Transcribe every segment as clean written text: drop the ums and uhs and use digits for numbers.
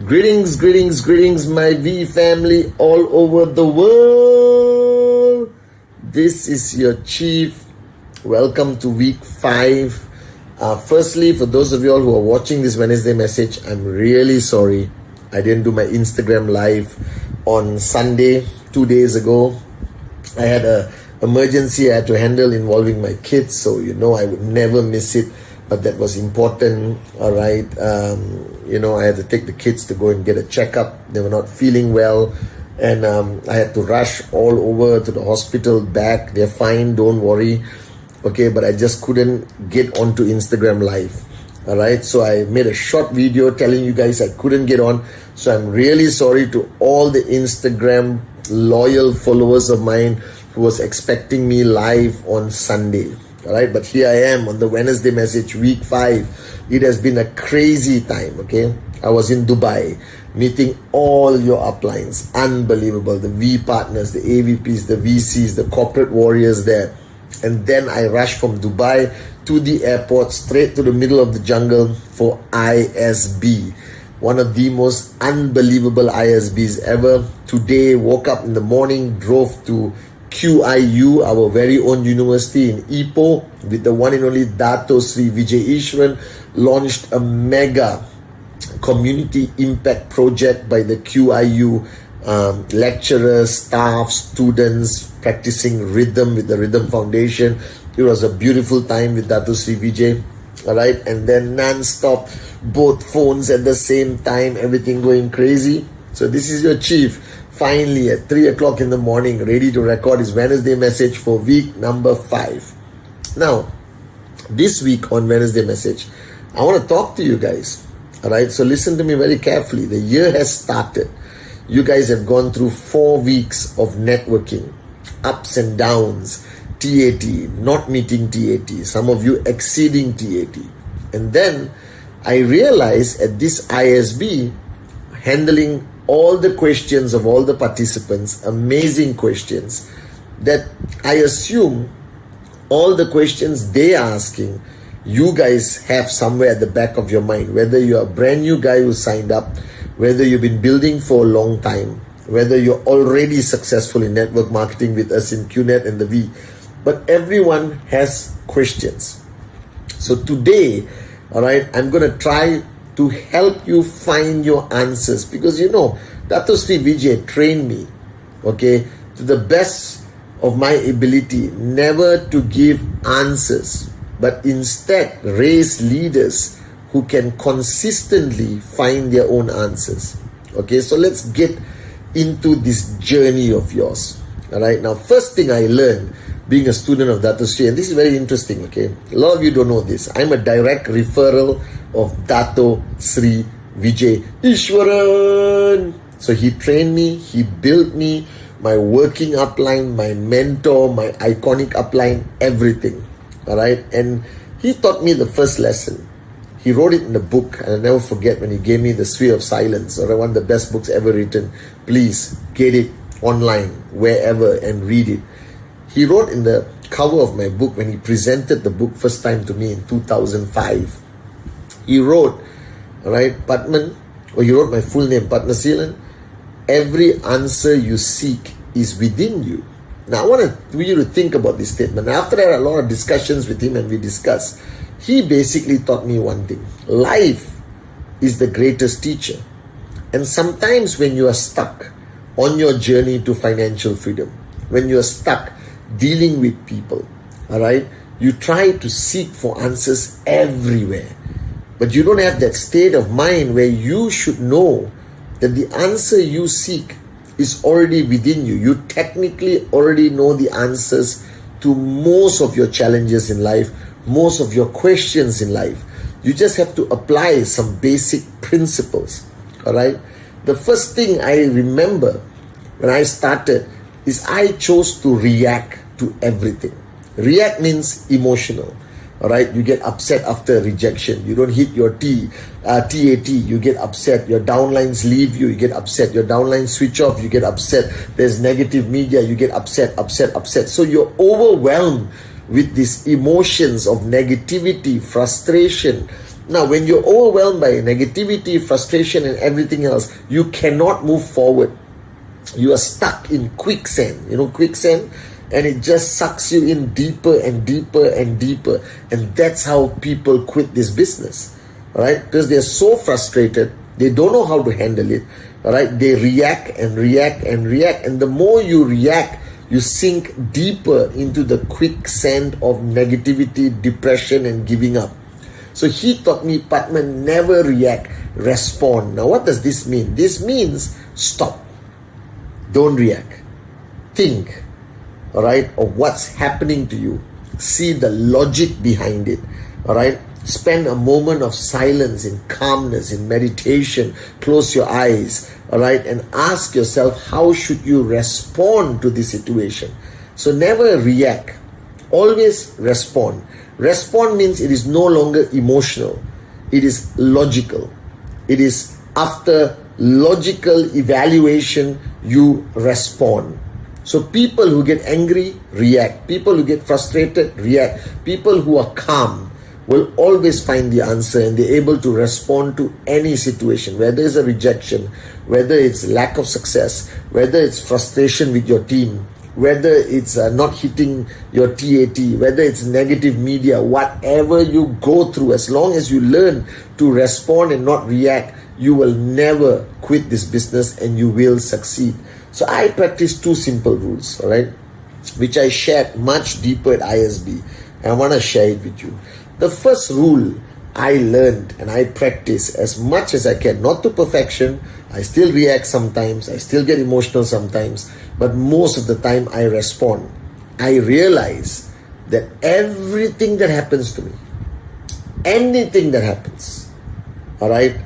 Greetings, greetings, greetings, my V family all over the world. This is your Chief. Welcome to week 5. Firstly, for those of you all who are watching this Wednesday message, I'm really sorry I didn't do my Instagram live on Sunday 2 days ago. I had an emergency I had to handle involving my kids, so I would never miss it. But that was important, all right. I had to take the kids to go and get a checkup. They were not feeling well, and I had to rush all over to the hospital back. They're fine, don't worry. Okay, but I just couldn't get onto Instagram live, all right. So I made a short video telling you guys I couldn't get on. So I'm really sorry to all the Instagram loyal followers of mine who was expecting me live on Sunday. All right, but here I am on the Wednesday message, week 5. It has been a crazy time, okay? I was in Dubai meeting all your uplines. Unbelievable. The V partners, the AVPs, the VCs, the corporate warriors there. And then I rushed from Dubai to the airport, straight to the middle of the jungle for ISB. One of the most unbelievable ISBs ever. Today, woke up in the morning, drove to QIU, our very own university in Ipoh, with the one and only Dato Sri Vijay Ishwan, launched a mega community impact project by the QIU lecturers, staff, students practicing rhythm with the Rhythm Foundation. It was a beautiful time with Dato Sri Vijay, all right, and then non-stop, both phones at the same time, everything going crazy. So this is your Chief. Finally, at 3 o'clock in the morning, ready to record his Wednesday message for week number 5. Now, this week on Wednesday message, I want to talk to you guys. Alright, so listen to me very carefully. The year has started. You guys have gone through 4 weeks of networking, ups and downs, TAT, not meeting TAT, some of you exceeding TAT. And then I realized at this ISB, handling all the questions of all the participants, amazing questions, that I assume all the questions they are asking, you guys have somewhere at the back of your mind, whether you're a brand new guy who signed up, whether you've been building for a long time, whether you're already successful in network marketing with us in qnet and the V, but everyone has questions. So today, all right, I'm going to try to help you find your answers, because Dato Sri Vijay trained me, okay, to the best of my ability, never to give answers, but instead raise leaders who can consistently find their own answers. Okay, so let's get into this journey of yours. All right, now first thing I learned being a student of Dato Sri, and this is very interesting, okay, a lot of you don't know this, I'm a direct referral of Dato Sri Vijay Ishwaran. So he trained me, he built me, my working upline, my mentor, my iconic upline, everything. All right, and he taught me the first lesson. He wrote it in a book, and I'll never forget when he gave me The Sphere of Silence, or one of the best books ever written. Please get it online, wherever, and read it. He wrote in the cover of my book, when he presented the book first time to me in 2005, he wrote, all right, Pathman, or he wrote my full name, Pathman, every answer you seek is within you. Now, I want you to think about this statement. After I had a lot of discussions with him and we discussed, he basically taught me one thing. Life is the greatest teacher. And sometimes when you are stuck on your journey to financial freedom, when you are stuck dealing with people, all right, you try to seek for answers everywhere. But you don't have that state of mind where you should know that the answer you seek is already within you. You technically already know the answers to most of your challenges in life, most of your questions in life. You just have to apply some basic principles. All right. The first thing I remember when I started is I chose to react to everything. React means emotional. All right, you get upset after rejection. You don't hit your TAT, you get upset. Your downlines leave you, you get upset. Your downlines switch off, you get upset. There's negative media, you get upset. So you're overwhelmed with these emotions of negativity, frustration, Now, when you're overwhelmed by negativity, frustration, and everything else, you cannot move forward. You are stuck in quicksand. You know quicksand? And it just sucks you in deeper and deeper and deeper. And that's how people quit this business. All right? Because they're so frustrated. They don't know how to handle it. All right? They react and react and react. And the more you react, you sink deeper into the quicksand of negativity, depression, and giving up. So he taught me, Pathman, never react, respond. Now, what does this mean? This means stop. Don't react. Think, all right, of what's happening to you. See the logic behind it, all right? Spend a moment of silence, in calmness, in meditation. Close your eyes, all right, and ask yourself, how should you respond to this situation? So never react. Always respond. Respond means it is no longer emotional. It is logical. It is after logical evaluation, you respond. So people who get angry, react. People who get frustrated, react. People who are calm will always find the answer, and they're able to respond to any situation, whether it's a rejection, whether it's lack of success, whether it's frustration with your team, whether it's not hitting your TAT, whether it's negative media, whatever you go through, as long as you learn to respond and not react, you will never quit this business and you will succeed. So I practice two simple rules, all right, which I shared much deeper at ISB. And I want to share it with you. The first rule I learned and I practice as much as I can, not to perfection. I still react sometimes, I still get emotional sometimes, but most of the time I respond. I realize that everything that happens to me, anything that happens, all right,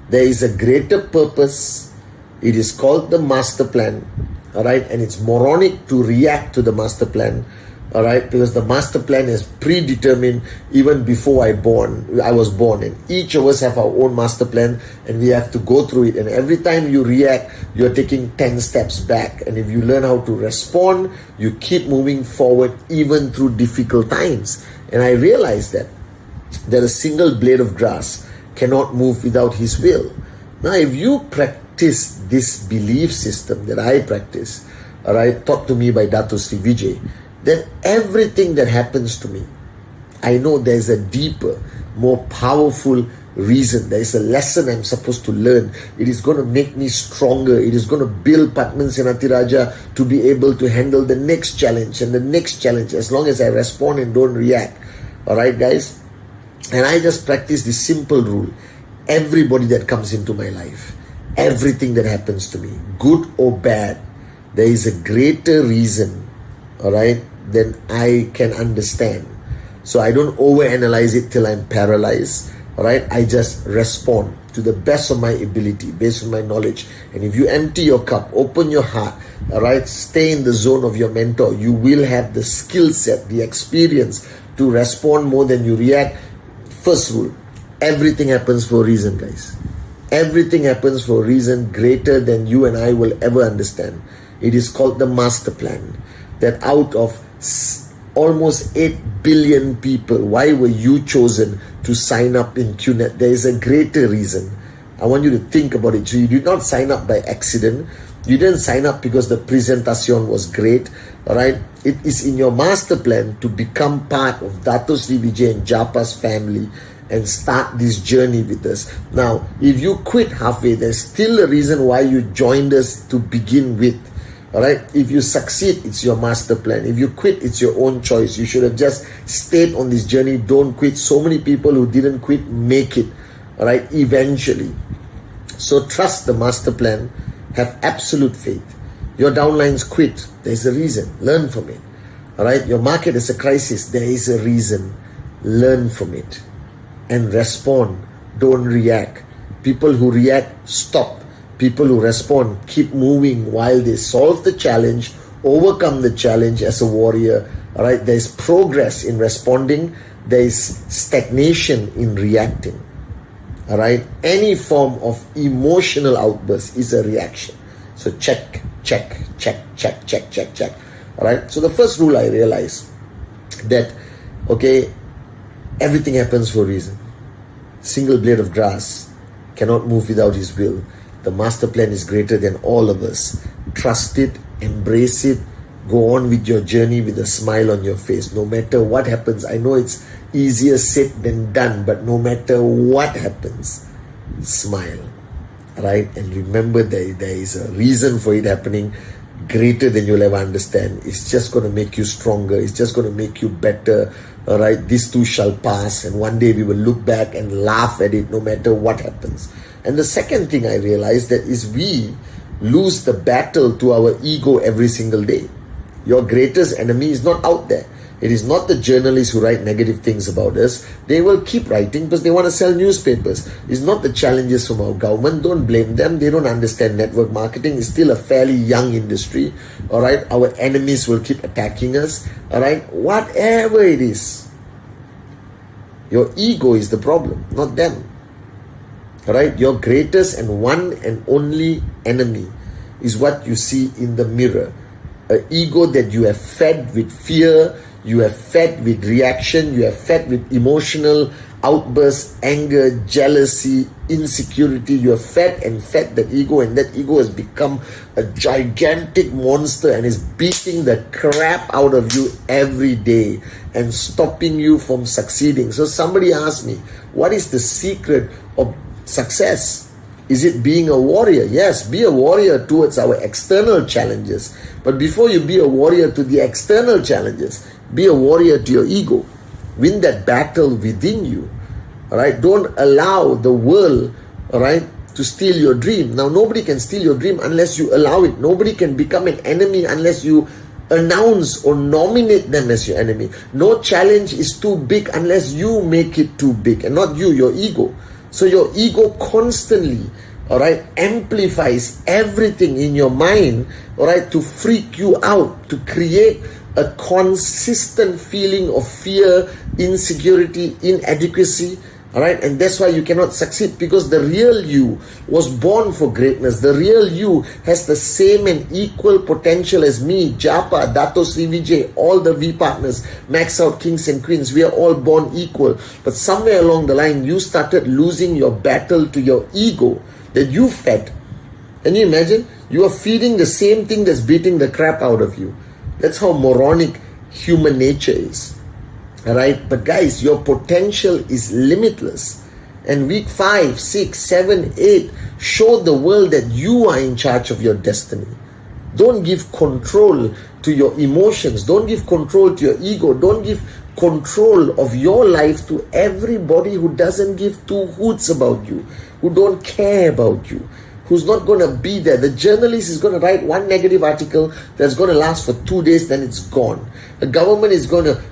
there is a greater purpose. It is called the master plan, all right, and it's moronic to react to the master plan, all right, because the master plan is predetermined even before I was born, and each of us have our own master plan, and we have to go through it. And every time you react, you're taking 10 steps back. And if you learn how to respond, you keep moving forward even through difficult times. And I realized that a single blade of grass cannot move without his will. Now, if you practice this belief system that I practice, all right, taught to me by Dato Sri Vijay, then everything that happens to me, I know there's a deeper, more powerful reason. There is a lesson I'm supposed to learn. It is going to make me stronger. It is going to build Pathman Senatiraja to be able to handle the next challenge and the next challenge, as long as I respond and don't react. All right, guys? And I just practice this simple rule. Everybody that comes into my life, everything that happens to me, good or bad, there is a greater reason, all right, than I can understand. So I don't overanalyze it till I'm paralyzed, all right? I just respond to the best of my ability, based on my knowledge. And if you empty your cup, open your heart, all right, stay in the zone of your mentor, you will have the skill set, the experience to respond more than you react. First rule, everything happens for a reason, guys. Everything happens for a reason greater than you and I will ever understand. It is called the master plan. That out of almost 8 billion people, why were you chosen to sign up in qnet? There is a greater reason. I want you to think about it. So you did not sign up by accident. You didn't sign up because the presentation was great. All right. It is in your master plan to become part of Dato Sri Vijay and Japa's family and start this journey with us. Now, if you quit halfway, there's still a reason why you joined us to begin with. All right. If you succeed, it's your master plan. If you quit, it's your own choice. You should have just stayed on this journey. Don't quit. So many people who didn't quit make it. All right. Eventually. So trust the master plan. Have absolute faith. Your downlines quit. There's a reason. Learn from it. All right. Your market is a crisis. There is a reason. Learn from it and respond. Don't react. People who react, stop. People who respond, keep moving while they solve the challenge, overcome the challenge as a warrior. All right, there's progress in responding. There's stagnation in reacting. All right, any form of emotional outburst is a reaction. So check. All right, so the first rule I realized that, okay, everything happens for a reason. Single blade of grass cannot move without his will. The master plan is greater than all of us. Trust it, embrace it, go on with your journey with a smile on your face. No matter what happens, I know it's easier said than done, but no matter what happens, smile, right? And remember there is a reason for it happening greater than you'll ever understand. It's just going to make you stronger. It's just going to make you better. All right, this too shall pass, and one day we will look back and laugh at it no matter what happens. And the second thing I realized that is we lose the battle to our ego every single day. Your greatest enemy is not out there. It is not the journalists who write negative things about us. They will keep writing because they want to sell newspapers. It's not the challenges from our government. Don't blame them. They don't understand network marketing. It's still a fairly young industry. All right. Our enemies will keep attacking us. All right. Whatever it is, your ego is the problem, not them. All right. Your greatest and one and only enemy is what you see in the mirror. An ego that you have fed with fear, you have fed with reaction, you have fed with emotional outbursts, anger, jealousy, insecurity. You have fed that ego, and that ego has become a gigantic monster and is beating the crap out of you every day and stopping you from succeeding. So somebody asked me, what is the secret of success? Is it being a warrior? Yes, be a warrior towards our external challenges. But before you be a warrior to the external challenges, be a warrior to your ego. Win that battle within you. All right? Don't allow the world, all right, to steal your dream. Now, nobody can steal your dream unless you allow it. Nobody can become an enemy unless you announce or nominate them as your enemy. No challenge is too big unless you make it too big, and not you, your ego. So your ego constantly, all right, amplifies everything in your mind, all right, to freak you out, to create a consistent feeling of fear, insecurity, inadequacy, all right, and that's why you cannot succeed, because the real you was born for greatness. The real you has the same and equal potential as me, Japa, Dato Sri Vijay, all the V partners, Max Out Kings and Queens. We are all born equal. But somewhere along the line, you started losing your battle to your ego that you fed. Can you imagine? You are feeding the same thing that's beating the crap out of you. That's how moronic human nature is. Alright, but guys, your potential is limitless. And week 5, 6, 7, 8 show the world that you are in charge of your destiny. Don't give control to your emotions. Don't give control to your ego. Don't give control of your life to everybody who doesn't give two hoots about you, who don't care about you, who's not going to be there. The journalist is going to write one negative article that's going to last for 2 days, then it's gone. The government is going to,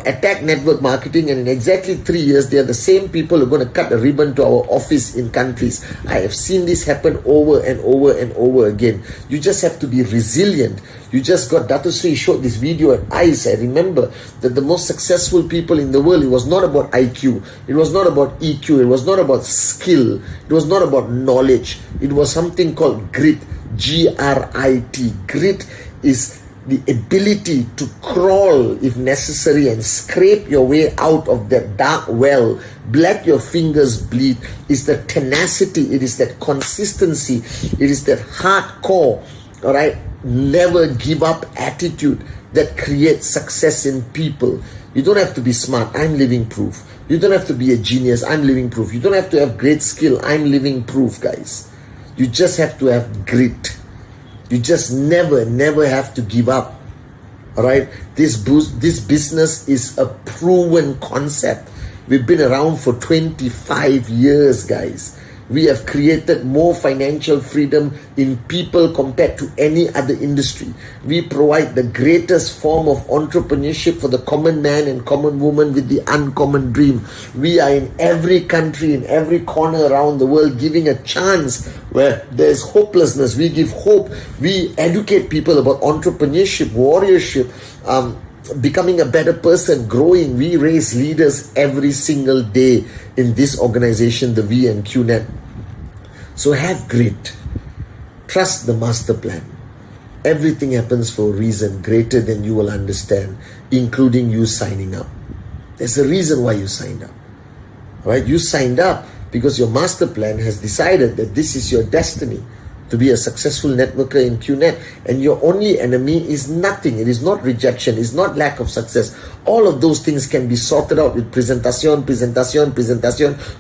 attack network marketing, and in exactly 3 years, they are the same people who are going to cut a ribbon to our office in countries. I have seen this happen over and over and over again. You just have to be resilient. You just got, Dato Sri showed this video at ICE. I remember that the most successful people in the world, it was not about IQ. It was not about EQ. It was not about skill. It was not about knowledge. It was something called grit, G-R-I-T. Grit is the ability to crawl if necessary and scrape your way out of that dark well, let your fingers bleed. It's the tenacity, it is that consistency, it is that hardcore, all right, never give up attitude that creates success in people. You don't have to be smart. I'm living proof. You don't have to be a genius. I'm living proof. You don't have to have great skill. I'm living proof, guys. You just have to have grit. You just never have to give up. All right? This business is a proven concept. We've been around for 25 years, guys. We have created more financial freedom in people compared to any other industry. We provide the greatest form of entrepreneurship for the common man and common woman with the uncommon dream. We are in every country, in every corner around the world, giving a chance where there's hopelessness. We give hope. We educate people about entrepreneurship, warriorship, becoming a better person, growing. We raise leaders every single day in this organization, the V and qnet. So have grit. Trust the master plan. Everything happens for a reason greater than you will understand, including you signing up. There's a reason why you signed up. Right? You signed up because your master plan has decided that this is your destiny, to be a successful networker in qnet, and your only enemy is nothing. It is not rejection, it's not lack of success. All of those things can be sorted out with presentation,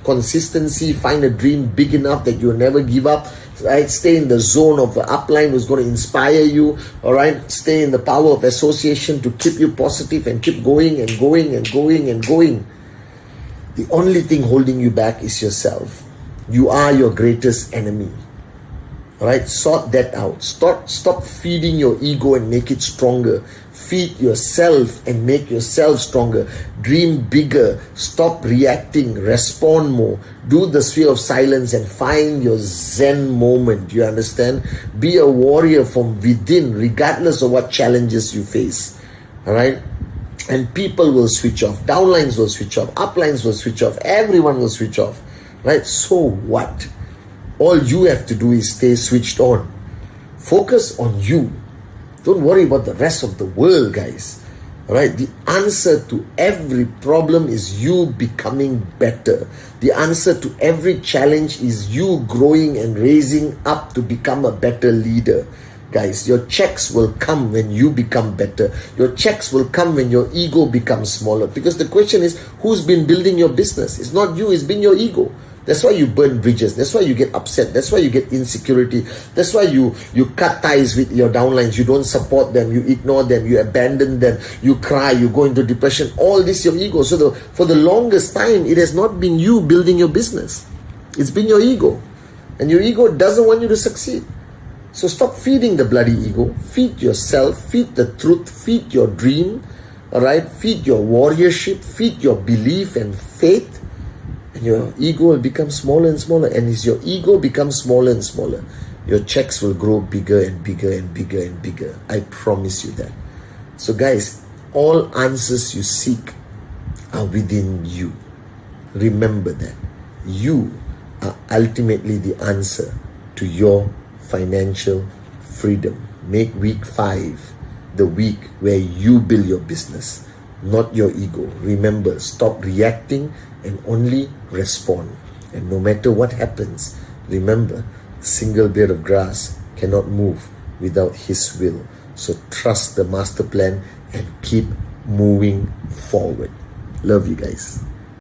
consistency. Find a dream big enough that you'll never give up, right? Stay in the zone of the upline who's going to inspire you, all right? Stay in the power of association to keep you positive and keep going and going and going and going. The only thing holding you back is yourself. You are your greatest enemy. Right? Sort that out. Stop feeding your ego and make it stronger. Feed yourself and make yourself stronger. Dream bigger. Stop reacting. Respond more. Do the sphere of silence and find your Zen moment. You understand? Be a warrior from within, regardless of what challenges you face. Alright? And people will switch off. Downlines will switch off. Uplines will switch off. Everyone will switch off. Right? So what? All you have to do is stay switched on. Focus on you. Don't worry about the rest of the world, guys. Alright? The answer to every problem is you becoming better. The answer to every challenge is you growing and raising up to become a better leader. Guys, your checks will come when you become better. Your checks will come when your ego becomes smaller. Because the question is, who's been building your business? It's not you, it's been your ego. That's why you burn bridges. That's why you get upset. That's why you get insecurity. That's why you cut ties with your downlines. You don't support them. You ignore them. You abandon them. You cry. You go into depression. All this your ego. So for the longest time, it has not been you building your business. It's been your ego. And your ego doesn't want you to succeed. So stop feeding the bloody ego. Feed yourself. Feed the truth. Feed your dream. Alright? Feed your warriorship. Feed your belief and faith. And your ego will become smaller and smaller. And as your ego becomes smaller and smaller, your checks will grow bigger and bigger and bigger and bigger. I promise you that. So guys, all answers you seek are within you. Remember that. You are ultimately the answer to your financial freedom. Make week 5 the week where you build your business, not your ego. Remember, stop reacting and only respond. And no matter what happens, remember, a single blade of grass cannot move without his will. So trust the master plan and keep moving forward. Love you guys.